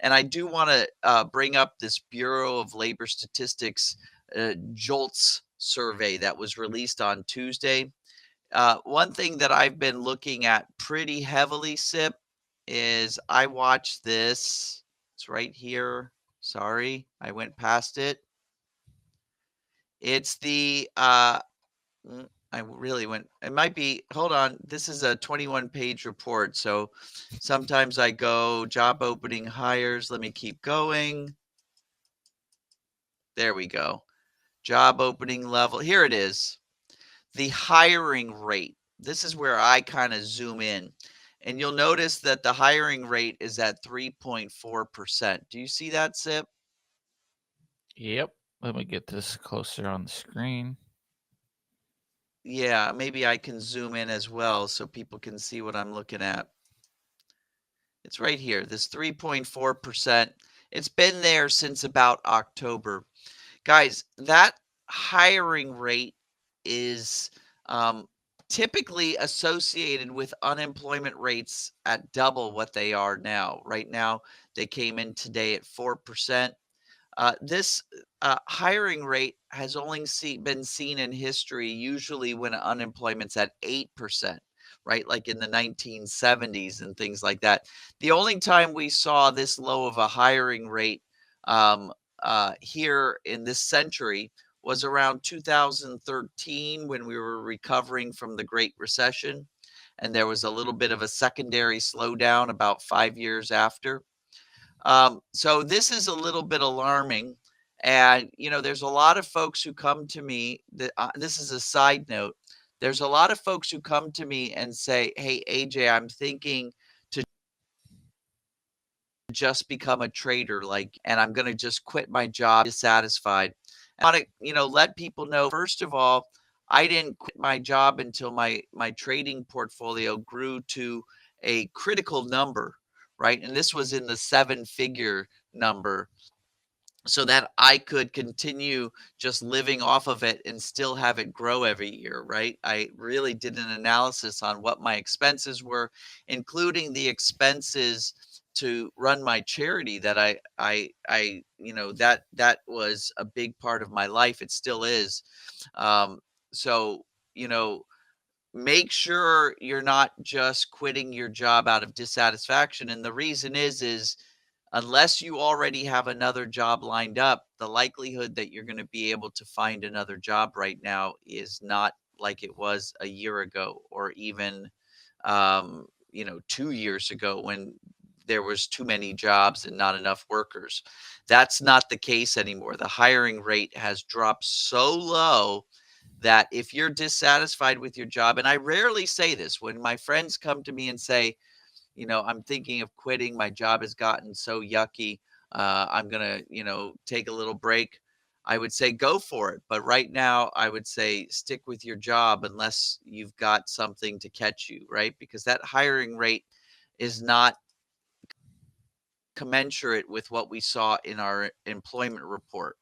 And I do want to bring up this Bureau of Labor Statistics JOLTS survey that was released on Tuesday. One thing that I've been looking at pretty heavily, Sip, is I watch this. It's right here. Sorry, I went past it. It's the I really went. It might be. Hold on. This is a 21-page report. So sometimes I go job opening hires. Let me keep going. There we go. Job opening level. Here it is. The hiring rate. This is where I kind of zoom in. And you'll notice that the hiring rate is at 3.4%. Do you see that, Sip? Yep. Let me get this closer on the screen. Yeah, maybe I can zoom in as well so people can see what I'm looking at. It's right here, this 3.4%. It's been there since about October. Guys, that hiring rate is typically associated with unemployment rates at double what they are now. Right now, they came in today at 4%. This hiring rate has only been seen in history, usually when unemployment's at 8%, right? Like in the 1970s and things like that. The only time we saw this low of a hiring rate um, here in this century was around 2013 when we were recovering from the Great Recession. And there was a little bit of a secondary slowdown about 5 years after. So this is a little bit alarming. And, there's a lot of folks who come to me that this is a side note. There's a lot of folks who come to me and say, "Hey, AJ, I'm thinking to just become a trader, like, and I'm going to just quit my job, dissatisfied." I want to, let people know, first of all, I didn't quit my job until my trading portfolio grew to a critical number, right? And this was in the seven-figure number so that I could continue just living off of it and still have it grow every year, right? I really did an analysis on what my expenses were, including the expenses to run my charity that that was a big part of my life. It still is. Um, so, you know, make sure you're not just quitting your job out of dissatisfaction. And the reason is unless you already have another job lined up, the likelihood that you're going to be able to find another job right now is not like it was a year ago or even 2 years ago when there was too many jobs and not enough workers. That's not the case anymore. The hiring rate has dropped so low that if you're dissatisfied with your job, and I rarely say this when my friends come to me and say, I'm thinking of quitting. My job has gotten so yucky. I'm going to, take a little break. I would say go for it. But right now, I would say stick with your job unless you've got something to catch you, right? Because that hiring rate is not commensurate with what we saw in our employment report.